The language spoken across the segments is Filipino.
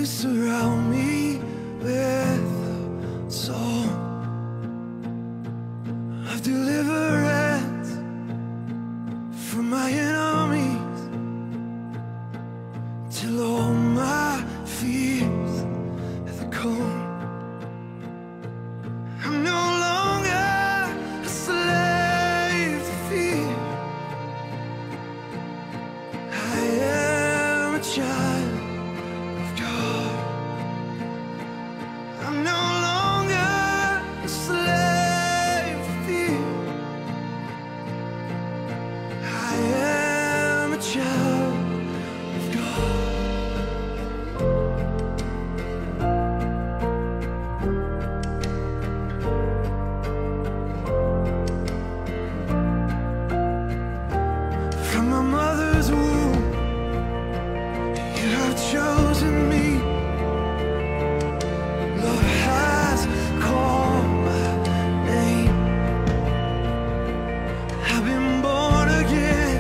You surround me with a song of deliverance from my enemies, till all my fears have gone. I'm no longer a slave to fear. I am a child of God. I'm no longer a slave to fear. I am a child of God. From my mother's womb, you have chosen me. Love has called my name. I've been born again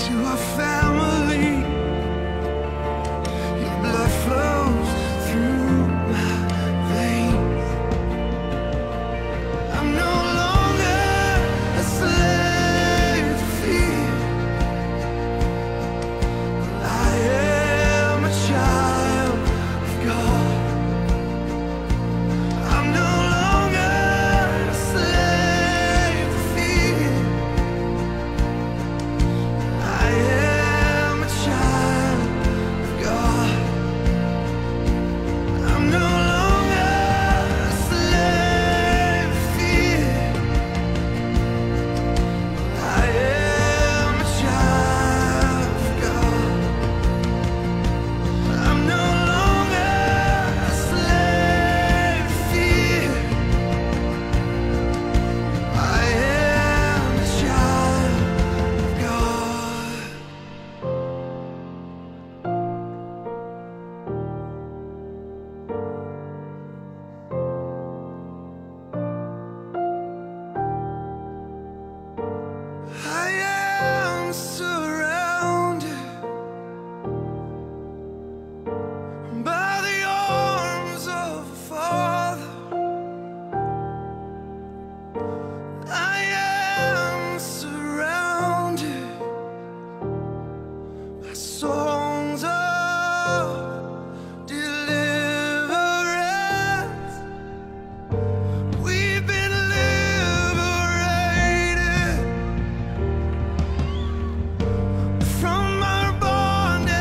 to a family. Your blood flows through my veins. I'm no longer a slave to fear. I am a child of God. I'm no longer a slave to fear. I am a child of God. I'm no longer a slave to fear. I am a child of God. I'm no longer a slave to fear. I am a child of God. I am surrounded by the arms of a Father. I am surrounded by songs of deliverance. We've been liberated from our bondage.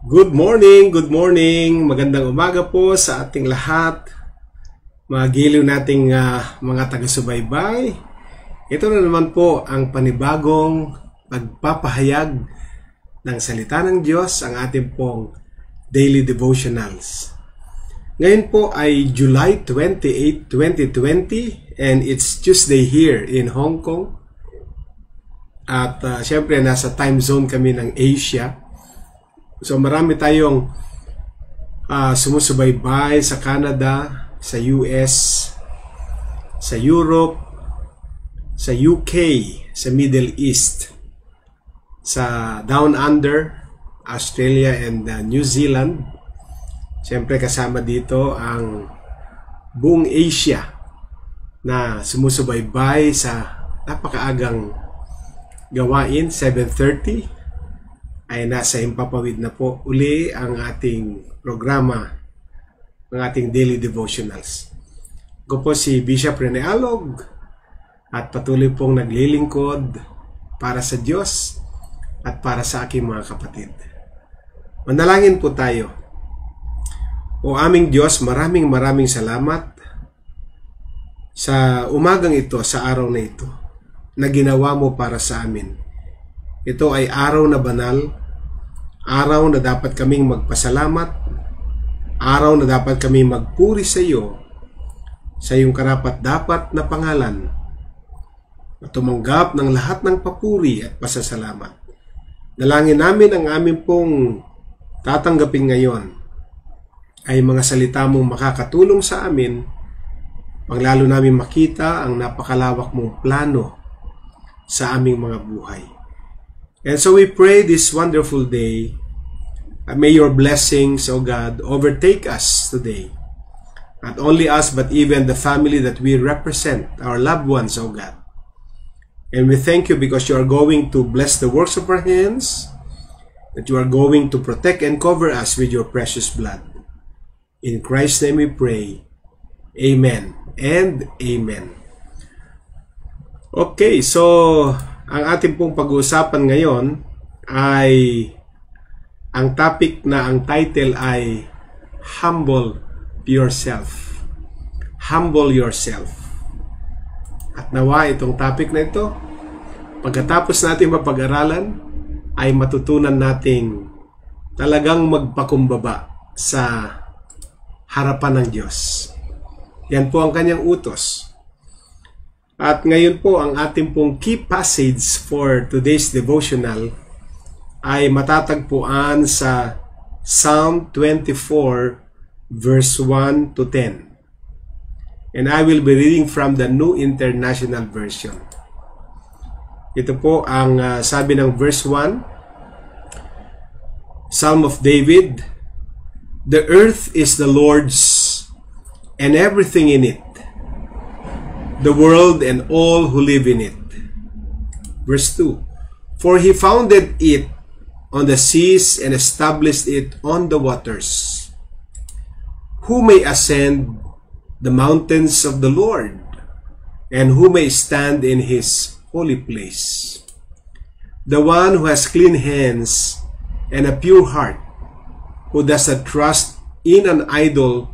Good morning, good morning. Magandang umaga po sa ating lahat. Mga giliw nating mga taga-subaybay. Ito na naman po ang panibagong pagpapahayag ng salita ng Diyos, ang ating pong Daily Devotionals. Ngayon po ay July 28, 2020 and it's Tuesday here in Hong Kong. At syempre nasa time zone kami ng Asia. So marami tayong sumusubaybay sa Canada, sa US, sa Europe, sa UK, sa Middle East, sa Down Under, Australia and New Zealand. Siyempre kasama dito ang buong Asia na sumusubaybay sa napakaagang gawain, 7:30. Ay nasa impapawid na po uli ang ating programa, ang ating daily devotionals. Ako po si Bishop Rene Alog at patuloy pong naglilingkod para sa Diyos at para sa aking mga kapatid. Manalangin po tayo. O aming Diyos, maraming salamat sa umagang ito, sa araw na ito, na ginawa mo para sa amin. Ito ay araw na banal, araw na dapat kaming magpasalamat, araw na dapat kaming magpuri sa iyo, sa iyong karapat-dapat na pangalan, at tumanggap ng lahat ng papuri at pasasalamat. Dalangin namin ang aming pong tatanggapin ngayon ay mga salita mong makakatulong sa amin, panglalo namin makita ang napakalawak mong plano sa aming mga buhay. And so we pray this wonderful day, may your blessings, O God, overtake us today. Not only us, but even the family that we represent, our loved ones, O God. And we thank you because you are going to bless the works of our hands, that you are going to protect and cover us with your precious blood. In Christ's name we pray. Amen and amen. Okay, so ang ating pong pag-uusapan ngayon ay ang topic na ang title ay Humble Yourself. Humble Yourself. At nawa itong topic na ito, pagkatapos natin mapag-aralan, ay matutunan nating talagang magpakumbaba sa harapan ng Diyos. Yan po ang kanyang utos. At ngayon po, ang ating pong key passage for today's devotional ay matatagpuan sa Psalm 24 verse 1 to 10. And I will be reading from the New International Version. Ito po ang sabi ng verse 1, Psalm of David, "The earth is the Lord's and everything in it, the world and all who live in it." Verse 2, "For he founded it on the seas and established it on the waters. Who may ascend the mountains of the Lord, and who may stand in his holy place? The one who has clean hands and a pure heart, who does not trust in an idol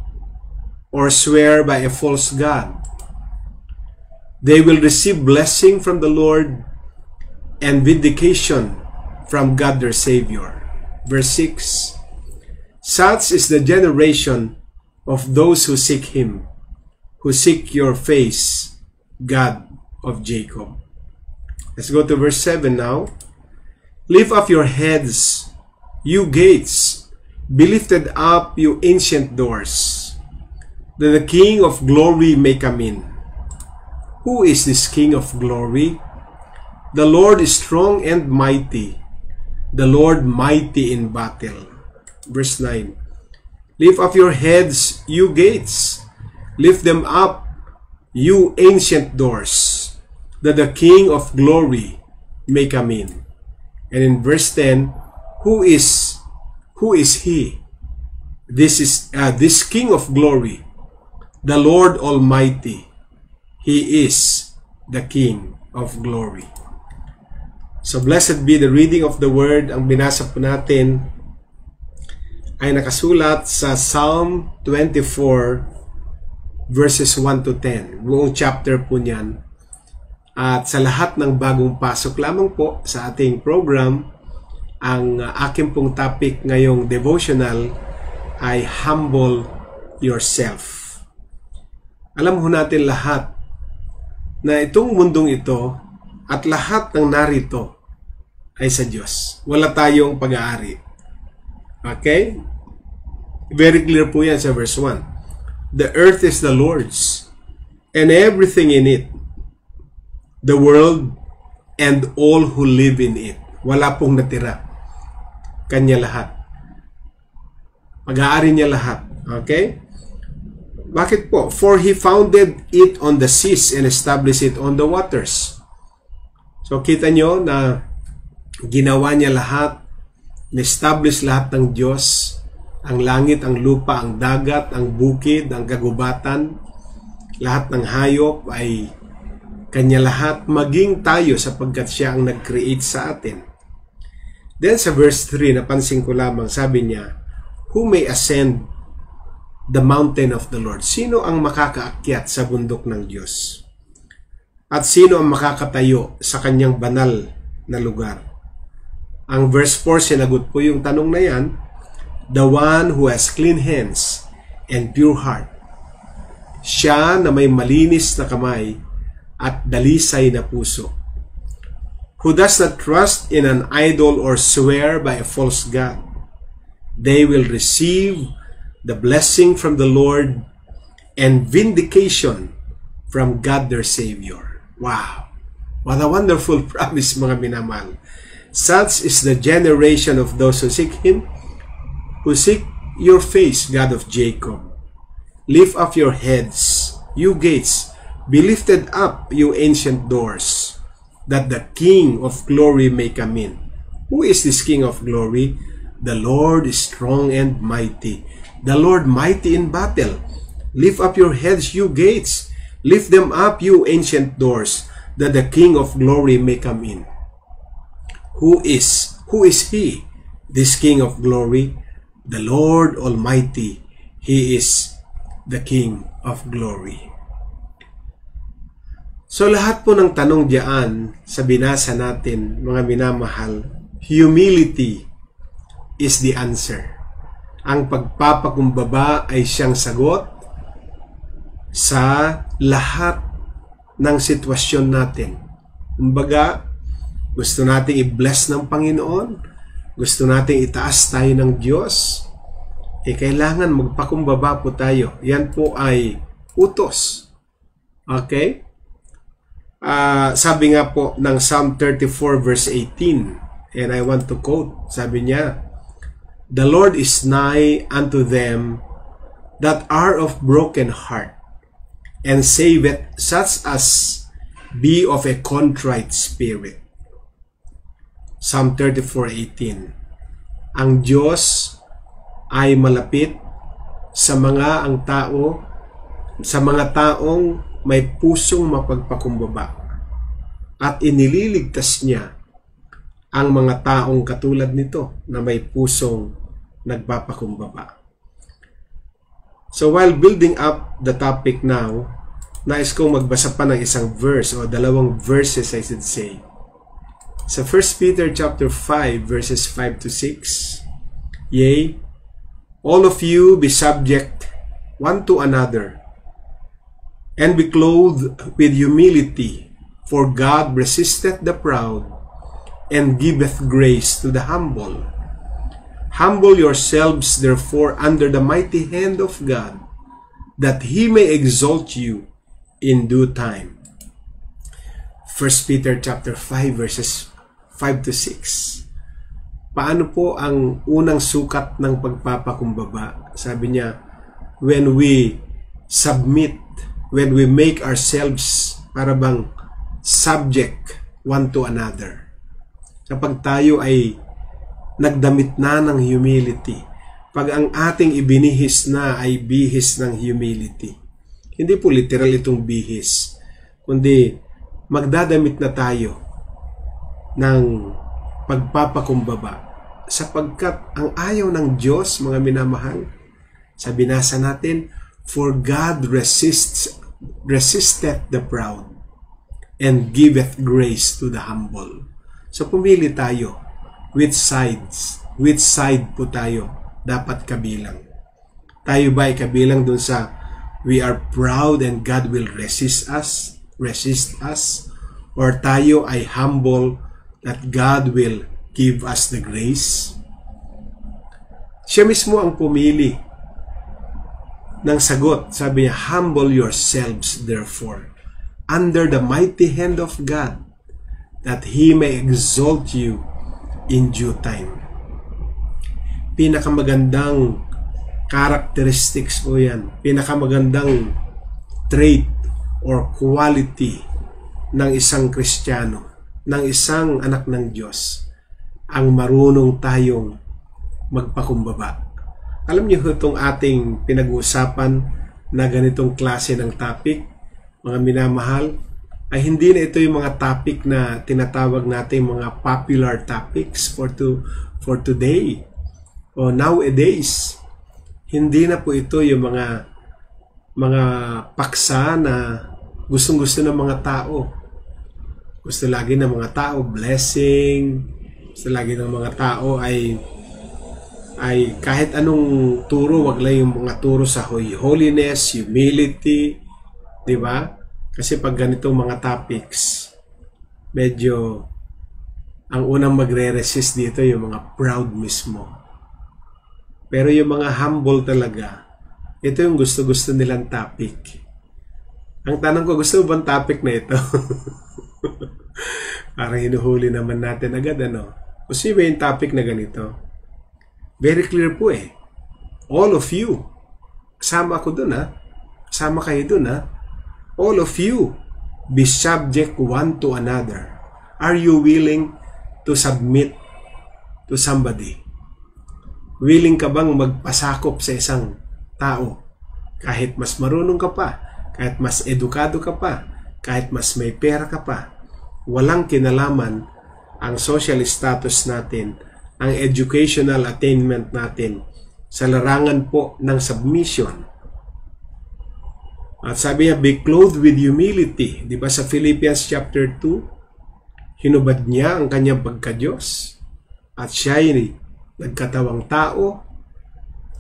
or swear by a false god. They will receive blessing from the Lord and vindication from God their Savior." Verse 6, "Such is the generation of those who seek Him, who seek your face, God of Jacob." Let's go to verse 7 now. "Lift up your heads, you gates, be lifted up, you ancient doors, that the King of glory may come in." Who is this King of glory? The Lord is strong and mighty, the Lord mighty in battle. Verse 9, "Lift up your heads, you gates, lift them up, you ancient doors, that the King of glory may come in." And in verse 10, who is he? This is this King of glory, the Lord Almighty. He is the King of glory. So blessed be the reading of the word. Ang binasa po natin ay nakasulat sa Psalm 24 verses 1 to 10. Buong chapter po niyan. At sa lahat ng bagong pasok lamang po sa ating program, ang aking pong topic ngayong devotional ay humble yourself. Alam ho natin lahat na itong mundong ito at lahat ng narito ay sa Diyos. Wala tayong pag-aari. Okay? Very clear po yan sa verse 1. The earth is the Lord's and everything in it, the world and all who live in it. Wala pong natira. Kanya lahat. Pag-aari niya lahat. Okay? Bakit po? For He founded it on the seas and established it on the waters. So kita nyo na ginawa niya lahat, na-establish lahat ng Diyos, ang langit, ang lupa, ang dagat, ang bukid, ang kagubatan, lahat ng hayop ay Kanya lahat, maging tayo sapagkat Siya ang nag-create sa atin. Then sa verse 3, napansin ko lamang, sabi niya, who may ascend the mountain of the Lord? Sino ang makakaakyat sa bundok ng Diyos? At sino ang makakatayo sa Kanyang banal na lugar? Ang verse 4, sinagot po yung tanong na yan, the one who has clean hands and pure heart. Siya na may malinis na kamay at dalisay na puso. Who does not trust in an idol or swear by a false god. They will receive the blessing from the Lord and vindication from God their Savior. Wow! What a wonderful promise, mga minamahal. Such is the generation of those who seek Him, who seek your face, God of Jacob. Lift up your heads, you gates. Be lifted up, you ancient doors, that the King of glory may come in. Who is this King of glory? The Lord is strong and mighty, the Lord mighty in battle. Lift up your heads, you gates. Lift them up, you ancient doors, that the King of glory may come in. Who is He, this King of glory? The Lord Almighty. He is the King of glory. So lahat po ng tanong diyan sa binasa natin, mga minamahal, humility is the answer. Ang pagpapakumbaba ay siyang sagot sa lahat ng sitwasyon natin. Kumbaga, gusto nating i-bless ng Panginoon, gusto nating itaas tayo ng Diyos, kailangan magpakumbaba po tayo. Yan po ay utos. Okay? Sabi nga po ng Psalm 34 verse 18, and I want to quote, sabi niya, the Lord is nigh unto them that are of broken heart, and saveth such as be of a contrite spirit. Psalm 34:18. Ang Diyos ay malapit sa mga taong may pusong mapagpakumbaba, at inililigtas niya ang mga taong katulad nito na may pusong nagpapakumbaba. So while building up the topic now, nais kong magbasa pa ng isang verse o dalawang verses, I should say. Sa 1 Peter chapter 5 verses 5 to 6, yea, all of you be subject one to another, and be clothed with humility, for God resisteth the proud, and giveth grace to the humble. Humble yourselves therefore under the mighty hand of God, that He may exalt you in due time. 1 Peter chapter 5 verses 5 to 6. Paano po ang unang sukat ng pagpapakumbaba? Sabi niya, when we submit, when we make ourselves para bang subject one to another. Kapag tayo ay nagdamit na ng humility, pag ang ating ibinihis na ay bihis ng humility, hindi po literal itong bihis, kundi magdadamit na tayo ng pagpapakumbaba. sapagkat ang ayaw ng Diyos, mga minamahal, sa binasa natin, for God resisteth the proud and giveth grace to the humble. So pumili tayo. Which side po tayo dapat kabilang? Tayo ba ay kabilang dun sa we are proud and God will resist us? Or tayo ay humble that God will give us the grace? Siya mismo ang pumili ng sagot. Sabi niya, humble yourselves therefore under the mighty hand of God, that He may exalt you in due time. Pinakamagandang characteristics po yan. Pinakamagandang trait or quality ng isang Kristiyano, ng isang anak ng Diyos, ang marunong tayong magpakumbaba. Alam niyo itong ating pinag-uusapan na ganitong klase ng topic, mga minamahal, ay hindi na ito yung mga topic na tinatawag natin mga popular topics for today o nowadays. Hindi na po ito yung mga paksa na gustong-gusto ng mga tao. Gusto lagi ng mga tao blessing, gusto lagi ng mga tao ay kahit anong turo, wag lang yung mga turo sa holiness, humility, di ba? Kasi pag ganitong mga topics, medyo ang unang magre-resist dito yung mga proud mismo. Pero yung mga humble talaga, ito yung gusto-gusto nilang topic. Ang tanong ko, gusto mo bang topic na ito? Parang hinuhuli naman natin agad, ano? Gusto ba yung topic na ganito? Very clear po eh. All of you. Kasama ako dun, ha? Kasama kayo dun, ha? All of you, be subject one to another. Are you willing to submit to somebody? Willing ka bang magpasakop sa isang tao? Kahit mas marunong ka pa, kahit mas edukado ka pa, kahit mas may pera ka pa, walang kinalaman ang social status natin, ang educational attainment natin sa larangan po ng submission. At sabi niya, be clothed with humility. Di ba sa Philippians chapter 2, hinubad niya ang kanyang pagka-Diyos at siya ay nagkatawang tao,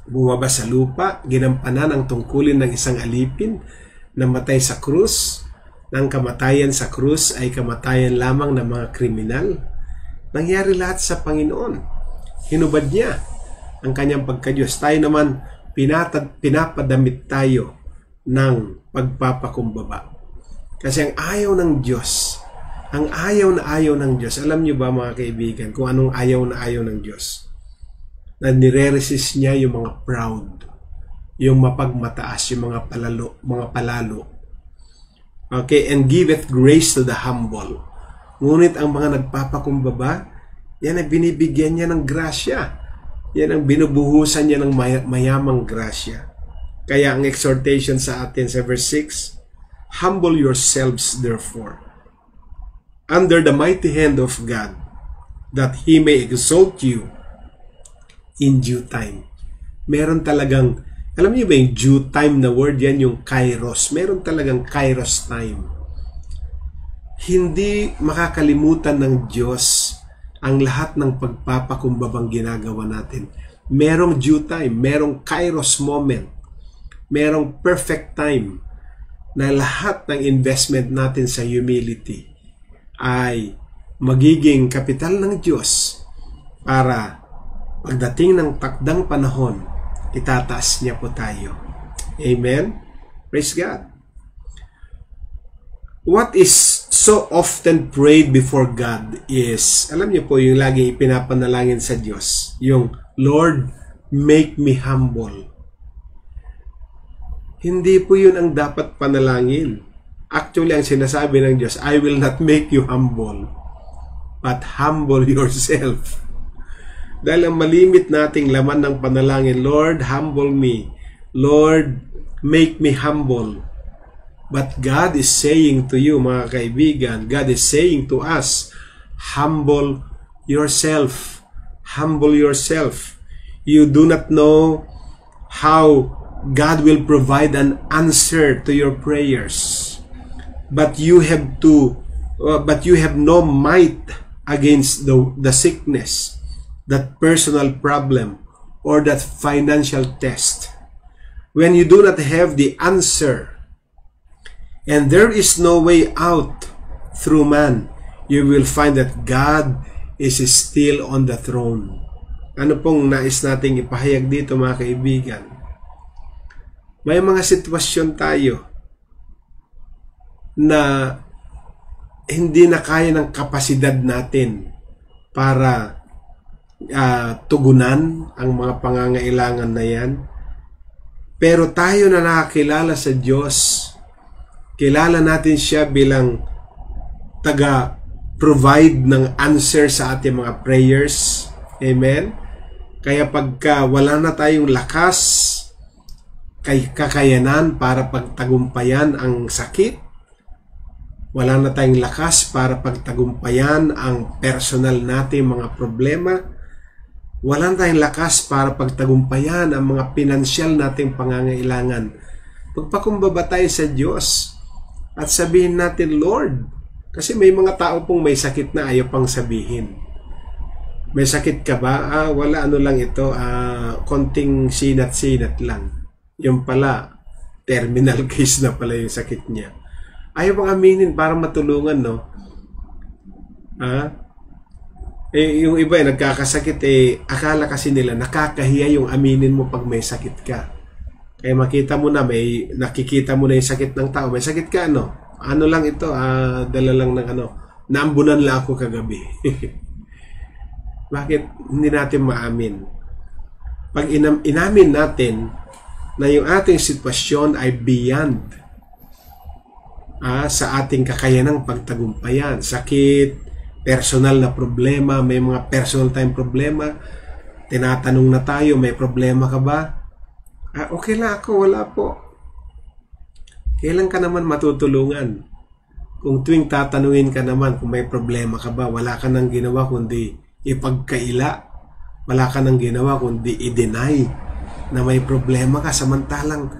bumaba sa lupa, ginampanan ang tungkulin ng isang alipin, namatay sa krus. Nang kamatayan sa krus ay kamatayan lamang ng mga kriminal. Nangyari lahat sa Panginoon. Hinubad niya ang kanyang pagka-Diyos. Tayo naman, pinapadamit tayo ng pagpapakumbaba. Kasi ang ayaw ng Diyos, ang ayaw na ayaw ng Diyos, alam niyo ba mga kaibigan, kung anong ayaw na ayaw ng Diyos? Na nire-resist niya yung mga proud, yung mapagmataas, yung mga palalo. Okay, and giveth grace to the humble. Ngunit ang mga nagpapakumbaba, yan ay binibigyan niya ng grasya. Yan ang binubuhusan niya ng mayamang grasya. Kaya ang exhortation sa atin sa verse 6, humble yourselves therefore, under the mighty hand of God, that He may exalt you in due time. Meron talagang, alam niyo ba yung due time na word, yan yung kairos. Meron talagang kairos time. Hindi makakalimutan ng Diyos ang lahat ng pagpapakumbabang ginagawa natin. Merong due time, merong kairos moment, merong perfect time na lahat ng investment natin sa humility ay magiging kapital ng Diyos para pagdating ng takdang panahon, itataas niya po tayo. Amen? Praise God. What is so often prayed before God is, alam niyo po yung lagi ipinapanalangin sa Diyos, yung Lord, make me humble. Hindi po yun ang dapat panalangin. Actually, ang sinasabi ng Diyos, I will not make you humble, but humble yourself. Dahil ang malimit nating laman ng panalangin, Lord, humble me. Lord, make me humble. But God is saying to you, mga kaibigan, God is saying to us, humble yourself. Humble yourself. You do not know how God will provide an answer to your prayers. But you have no might against the sickness, that personal problem, or that financial test. When you do not have the answer, and there is no way out through man, you will find that God is still on the throne. Ano pong nais nating ipahayag dito, mga kaibigan? May mga sitwasyon tayo na hindi na kaya ng kapasidad natin para tugunan ang mga pangangailangan na yan. Pero tayo na nakakilala sa Diyos, kilala natin siya bilang taga-provide ng answer sa ating mga prayers. Amen? Kaya pagka wala na tayong lakas, kakayanan para pagtagumpayan ang sakit, wala na tayong lakas para pagtagumpayan ang personal nating mga problema, wala na tayong lakas para pagtagumpayan ang mga pinansyal nating pangangailangan, magpakumbaba tayo sa Diyos at sabihin natin, Lord, kasi may mga tao pong may sakit na ayaw pang sabihin. May sakit ka ba? Wala, ano lang ito, konting sinat-sinat lang. Yung pala, terminal case na pala yung sakit niya. Ayaw pang aminin para matulungan, no? Yung iba nagkakasakit, akala kasi nila nakakahiya yung aminin mo pag may sakit ka. Kaya makita mo na, nakikita mo na yung sakit ng tao. May sakit ka, ano? Ano lang ito, dala lang ng naambunan lang ako kagabi. Bakit hindi natin maamin? Pag inamin natin na yung ating sitwasyon ay beyond sa ating kakayanang pagtagumpayan, sakit, personal na problema, may mga personal tayong problema, tinatanong na tayo, may problema ka ba? Okay lang ako, wala po. Kailan ka naman matutulungan? Kung tuwing tatanungin ka naman kung may problema ka ba, wala ka nang ginawa kundi ipagkaila. Wala ka nang ginawa kundi i-deny na may problema ka. Samantalang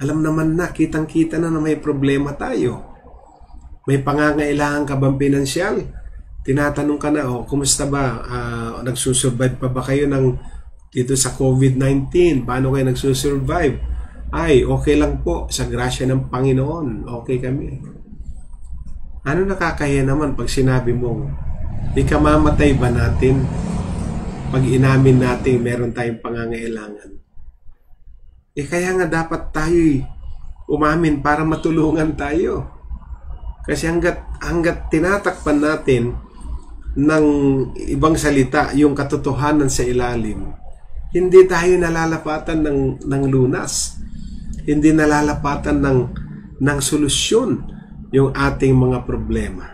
alam naman na, kitang-kita na may problema tayo. May pangangailangan ka bang pinansyal? Tinatanong ka na, kumusta ba? Nagsusurvive pa ba kayo dito sa COVID-19? Paano kayo nagsusurvive? Ay, okay lang po. Sa grasya ng Panginoon, okay kami. Ano nakakaya naman pag sinabi mong, ikamamatay ba natin pag inamin natin meron tayong pangangailangan? Kaya nga dapat tayo'y umamin para matulungan tayo. Kasi hanggat tinatakpan natin ng ibang salita yung katotohanan sa ilalim, hindi tayo nalalapatan ng lunas. Hindi nalalapatan ng solusyon yung ating mga problema.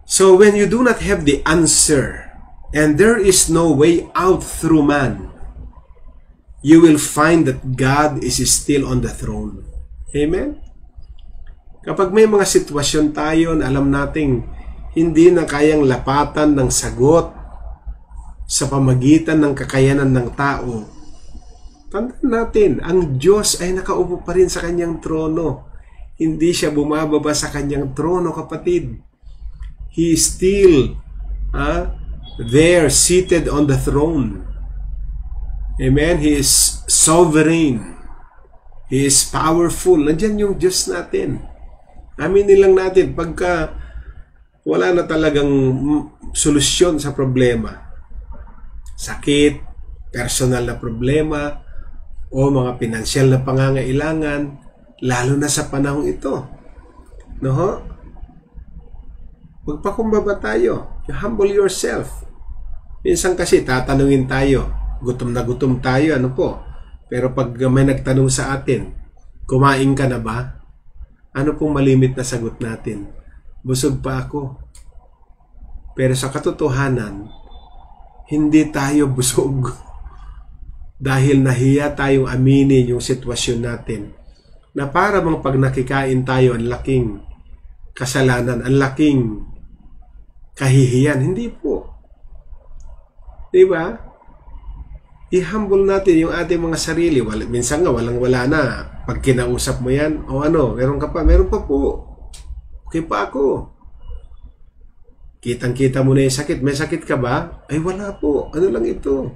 So when you do not have the answer and there is no way out through man, you will find that God is still on the throne. Amen? Kapag may mga sitwasyon tayo na alam nating hindi na kayang lapatan ng sagot sa pamagitan ng kakayanan ng tao, tandaan natin, ang Diyos ay nakaupo pa rin sa kanyang trono. Hindi siya bumababa sa kanyang trono, kapatid. He is still there, seated on the throne. Amen? He is sovereign. He is powerful. Nandiyan yung Diyos natin. Aminin lang natin, pagka wala na talagang solusyon sa problema, sakit, personal na problema, o mga pinansyal na pangangailangan, lalo na sa panahong ito. No? Magpakumbaba tayo. Humble yourself. Minsan kasi tatanungin tayo, gutom na gutom tayo, ano po? Pero pag may nagtanong sa atin, kumain ka na ba? Ano pong malimit na sagot natin? Busog pa ako. Pero sa katotohanan, hindi tayo busog. Dahil nahiya tayong aminin yung sitwasyon natin. Na para bang pag nakikain tayo, ang laking kasalanan, ang laking kahihiyan. Hindi po. Di ba? I-humble natin yung ating mga sarili. Minsan nga, walang-wala na. Pag kinausap mo yan, o ano, meron ka pa? Meron pa po. Okay pa ako. Kitang-kita mo na yung sakit. May sakit ka ba? Ay, wala po. Ano lang ito?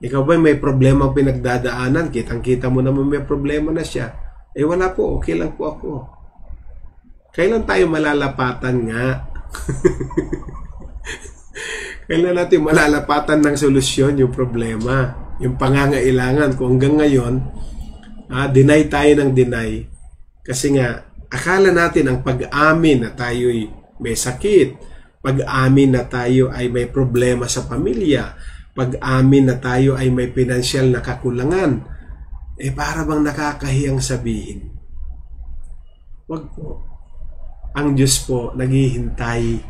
Ikaw ba may problema pinagdadaanan? Kitang-kita mo naman may problema na siya. Eh, wala po. Okay lang po ako. Kailan tayo malalapatan nga? Kailan natin malalapatan ng solusyon yung problema, yung pangangailangan. Kung hanggang ngayon, deny tayo ng deny. Kasi nga, akala natin ang pag-amin na tayo'y may sakit, pag-amin na tayo ay may problema sa pamilya, pag-amin na tayo ay may pinansyal na kakulangan, para bang nakakahiyang sabihin. Wag po. Ang Diyos po naghihintay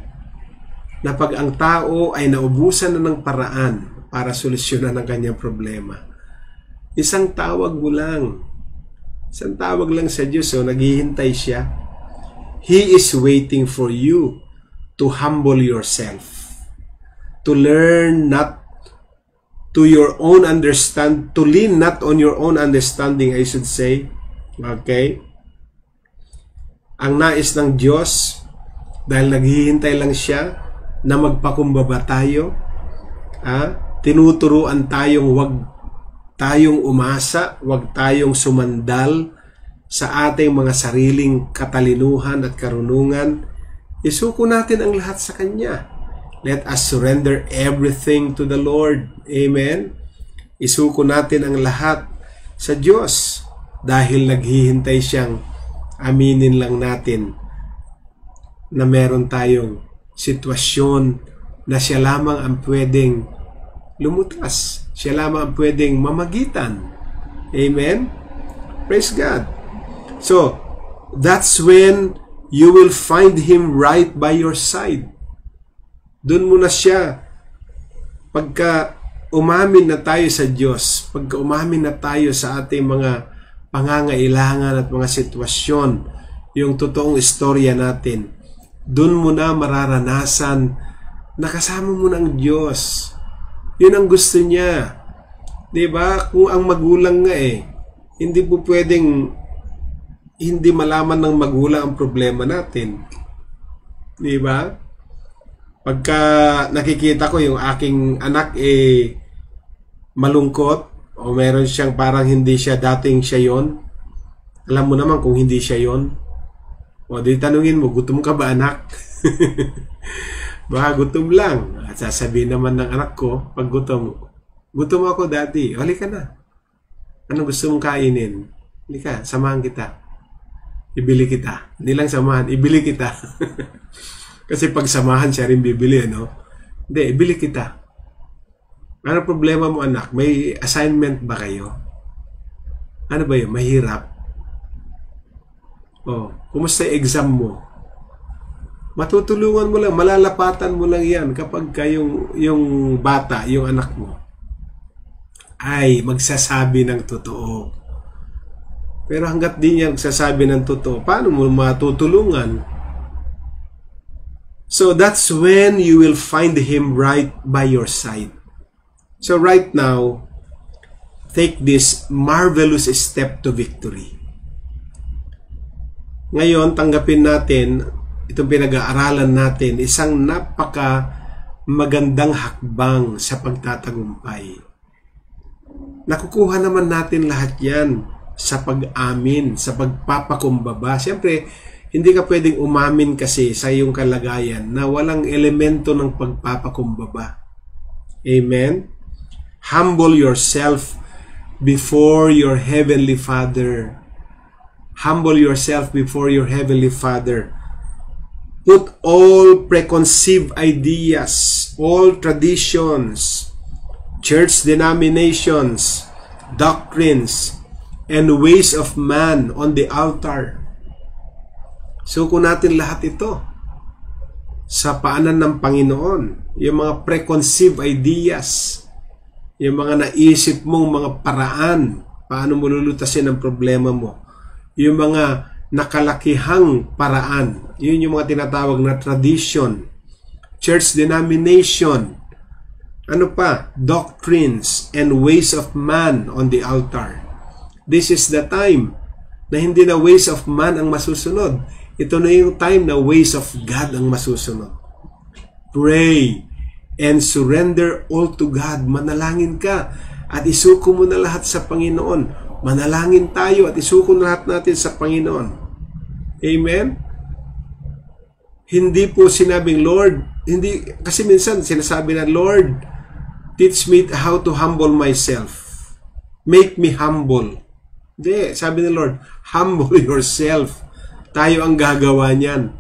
na pag ang tao ay naubusan na ng paraan para solusyonan ang kanyang problema. Isang tawag mo lang. Isang tawag lang sa Diyos, naghihintay siya. He is waiting for you to humble yourself, to learn not to your own understand, to lean not on your own understanding, I should say. Okay? Ang nais ng Diyos, dahil naghihintay lang siya na magpakumbaba tayo, tinuturuan tayong wag tayong umasa, wag tayong sumandal sa ating mga sariling katalinuhan at karunungan. Isuko natin ang lahat sa Kanya. Let us surrender everything to the Lord. Amen? Isuko natin ang lahat sa Diyos dahil naghihintay siyang aminin lang natin na meron tayong sitwasyon na siya lamang ang pwedeng lumutas. Siya lamang ang pwedeng mamagitan. Amen? Praise God. So, that's when you will find Him right by your side. Doon mo na siya. Pagka umamin na tayo sa Diyos, pagka umamin na tayo sa ating mga pangangailangan at mga sitwasyon, yung totoong istorya natin, doon mo na mararanasan na kasama mo ng Diyos. Yun ang gusto niya. Diba? Kung ang magulang nga hindi po pwedeng hindi malaman ng magulang ang problema natin. Diba? Pagka nakikita ko yung aking anak malungkot o meron siyang parang hindi siya dating siya yon, alam mo naman kung hindi siya yon. O di tanungin mo, gutom ka ba anak? Baka gutom lang. At sasabihin naman ng anak ko, pag gutom ako daddy, halika na. Anong gusto mong kainin? Halika, samahan kita. Ibili kita. Hindi lang samahan, ibili kita. Kasi pag samahan siya rin bibili, no? Hindi, ibili kita. Ano problema mo anak? May assignment ba kayo? Ano ba yun? Mahirap? Kumusta yung exam mo? Matutulungan mo lang, malalapatan mo lang yan kapag yung bata, yung anak mo, ay magsasabi ng totoo. Pero hanggat di niya magsasabi ng totoo, paano mo matutulungan? So that's when you will find Him right by your side. So right now, take this marvelous step to victory. Ngayon, tanggapin natin itong pinag-aaralan natin, isang napaka magandang hakbang sa pagtatagumpay. Nakukuha naman natin lahat yan sa pag-amin, sa pagpapakumbaba. Siyempre, hindi ka pwedeng umamin kasi sa iyong kalagayan na walang elemento ng pagpapakumbaba. Amen? Humble yourself before your Heavenly Father. Humble yourself before your Heavenly Father. Put all preconceived ideas, all traditions, church denominations, doctrines, and ways of man on the altar. Suko natin lahat ito sa paanan ng Panginoon. Yung mga preconceived ideas, yung mga naisip mong mga paraan, paano mo lulutasin ang problema mo. Yung mga nakalakihang paraan, yun yung mga tinatawag na tradition, church denomination, Ano pa? Doctrines and ways of man on the altar. This is the time na hindi na ways of man ang masusunod. Ito na yung time na ways of God ang masusunod. Pray and surrender all to God. Manalangin ka at isuko mo na lahat sa Panginoon. Manalangin tayo at isuko na lahat natin sa Panginoon. Amen? Hindi po sinabing, Lord, hindi, kasi minsan sinasabi na, Lord, teach me how to humble myself. Make me humble. Hindi, sabi ni Lord, humble yourself. Tayo ang gagawa niyan.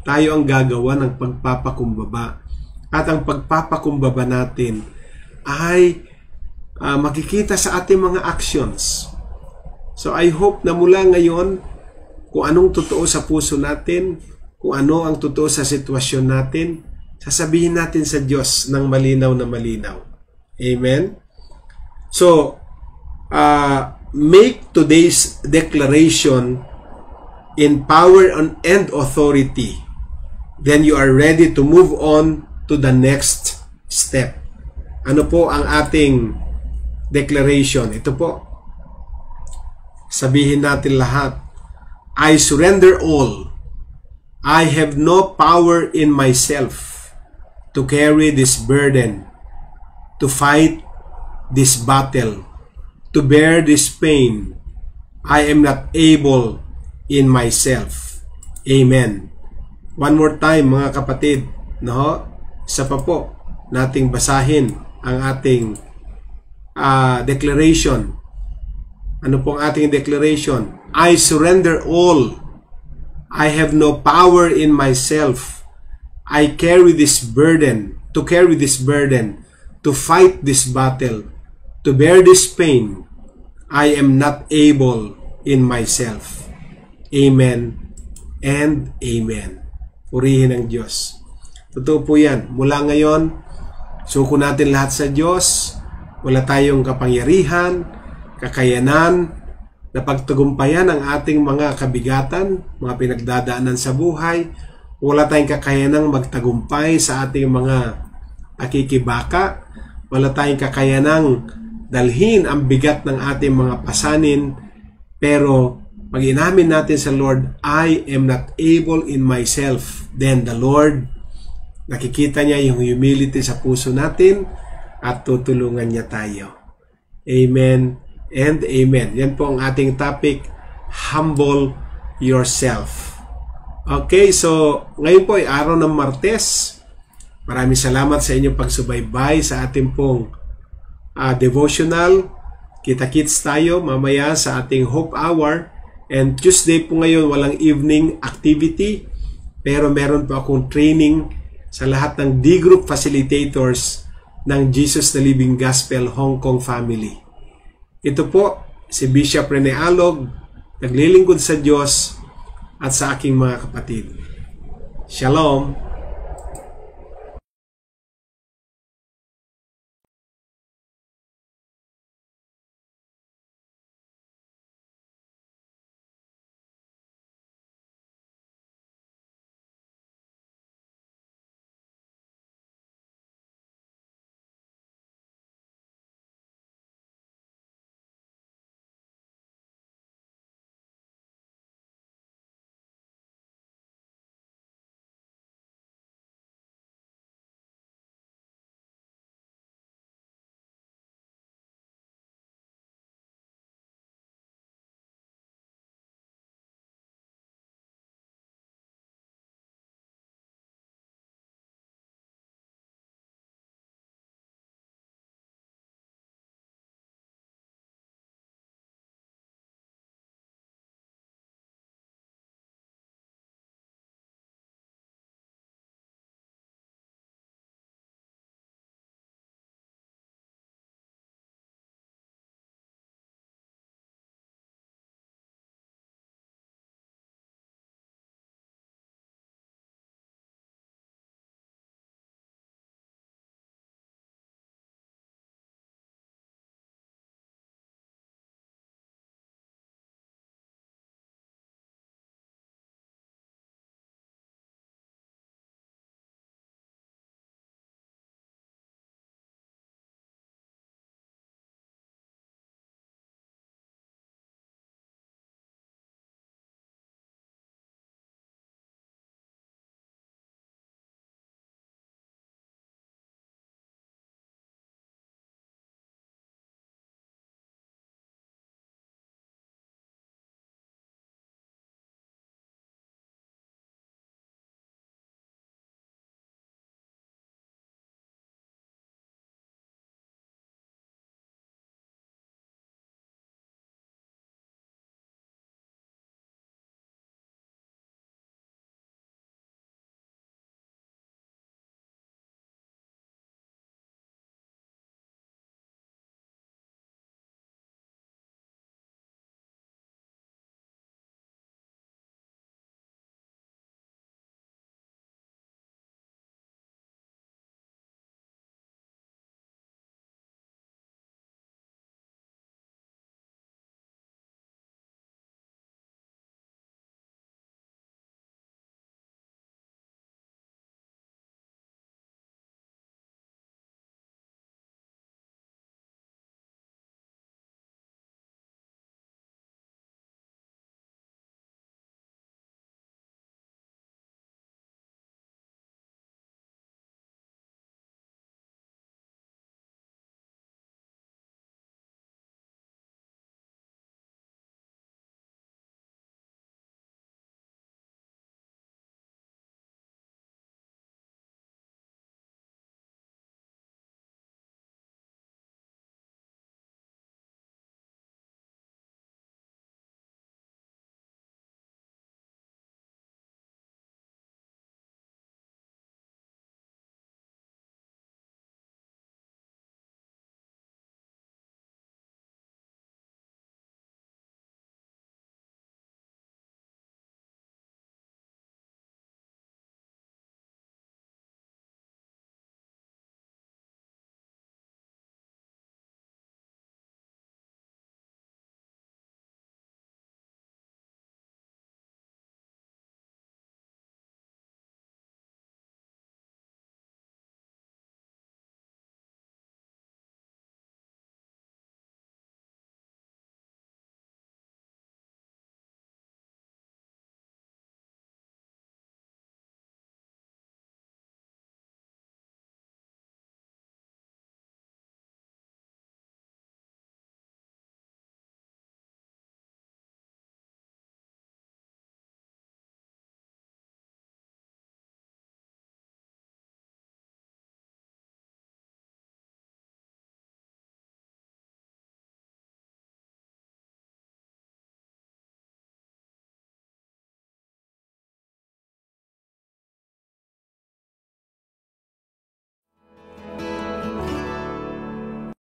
Tayo ang gagawa ng pagpapakumbaba. At ang pagpapakumbaba natin ay makikita sa ating mga actions. So I hope na mula ngayon, kung anong totoo sa puso natin, kung ano ang totoo sa sitwasyon natin, sasabihin natin sa Diyos ng malinaw na malinaw. Amen? So, make today's declaration in power and authority. Then you are ready to move on to the next step. Ano po ang ating declaration? Ito po. Sabihin natin lahat. I surrender all. I have no power in myself to carry this burden, to fight this battle, to bear this pain. I am not able in myself. Amen. One more time mga kapatid, no? Isa pa po nating basahin ang ating declaration. Ano pong ating declaration? I surrender all. I have no power in myself. I carry this burden, to carry this burden, to fight this battle, to bear this pain. I am not able in myself. Amen and amen. Purihin ang Diyos. Totoo po yan. Mula ngayon, suko natin lahat sa Diyos. Wala tayong kapangyarihan, kakayanan, na pagtagumpayan ang ating mga kabigatan, mga pinagdadaanan sa buhay. Wala tayong kakayanang magtagumpay sa ating mga akikibaka. Wala tayong kakayanang dalhin ang bigat ng ating mga pasanin. Pero pag inamin natin sa Lord, I am not able in myself. Then the Lord, nakikita niya yung humility sa puso natin at tutulungan niya tayo. Amen and amen. Yan po ang ating topic, humble yourself. Okay, so ngayon po ay araw ng Martes. Maraming salamat sa inyong pagsubaybay sa ating pong devotional. Kita-kits tayo mamaya sa ating Hope Hour. And Tuesday po ngayon walang evening activity, pero meron po akong training sa lahat ng D-Group Facilitators ng Jesus the Living Gospel Hong Kong family. Ito po si Bishop Rene Alog, naglilingkod sa Diyos at sa aking mga kapatid. Shalom!